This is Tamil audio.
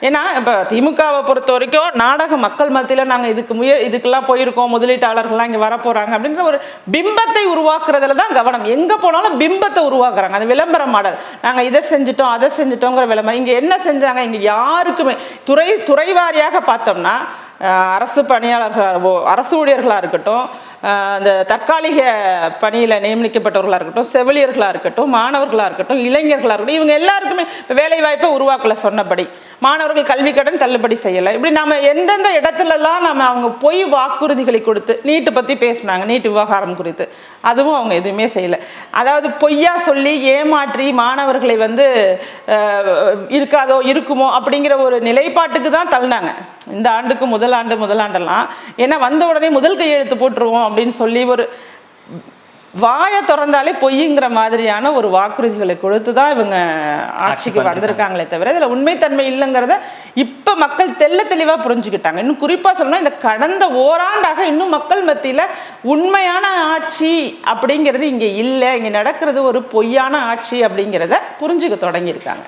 ஏன்னா இப்போ திமுகவை பொறுத்த வரைக்கும் நாடக மக்கள் மத்தியில் நாங்கள் இதுக்கெல்லாம் போயிருக்கோம், முதலீட்டாளர்கள்லாம் இங்கே வரப்போகிறாங்க அப்படின்ற ஒரு பிம்பத்தை உருவாக்குறதுல தான் கவனம். எங்கே போனாலும் பிம்பத்தை உருவாக்குறாங்க. அந்த விளம்பர மாடல், நாங்கள் இதை செஞ்சுட்டோம் அதை செஞ்சுட்டோங்கிற விளம்பரம். இங்கே என்ன செஞ்சாங்க? இங்கே யாருக்குமே துறை வாரியாக பார்த்தோம்னா அரசு பணியாளர்களாகவோ அரசு ஊழியர்களாக இருக்கட்டும், அந்த தற்காலிக பணியில் நியமிக்கப்பட்டவர்களாக இருக்கட்டும், செவிலியர்களாக இருக்கட்டும், மாணவர்களாக இருக்கட்டும், இளைஞர்களாக இருக்கட்டும், இவங்க எல்லாருக்குமே இப்போ வேலை வாய்ப்பை உருவாக்கலை. சொன்னபடி மாணவர்கள் கல்வி கடன் தள்ளுபடி செய்யலை. இப்படி நம்ம எந்தெந்த இடத்துலலாம் நம்ம அவங்க பொய் வாக்குறுதிகளை கொடுத்து நீட்டு பற்றி பேசினாங்க, நீட்டு விவகாரம் குறித்து, அதுவும் அவங்க எதுவுமே செய்யலை. அதாவது பொய்யா சொல்லி ஏமாற்றி மாணவர்களை இருக்காதோ இருக்குமோ அப்படிங்கிற ஒரு நிலைப்பாட்டுக்கு தான் தள்ளினாங்க. இந்த ஆண்டுக்கு முதலாண்டெல்லாம் ஏன்னா வந்த உடனே முதல் கையெழுத்து போட்டுருவோம் அப்படின்னு சொல்லி ஒரு வாயை திறந்தாலே பொய்ங்கிற மாதிரியான ஒரு வாக்குறுதிகளை கொடுத்து தான் இவங்க ஆட்சிக்கு வந்திருக்காங்களே தவிர இதில் உண்மைத்தன்மை இல்லைங்கிறத இப்போ மக்கள் தெளிவாக புரிஞ்சுக்கிட்டாங்க. இன்னும் குறிப்பாக சொல்லணும்னா இந்த கடந்த ஓராண்டாக இன்னும் மக்கள் மத்தியில் உண்மையான ஆட்சி அப்படிங்கிறது இங்கே இல்லை, இங்கே நடக்கிறது ஒரு பொய்யான ஆட்சி அப்படிங்கிறத புரிஞ்சுக்க தொடங்கியிருக்காங்க.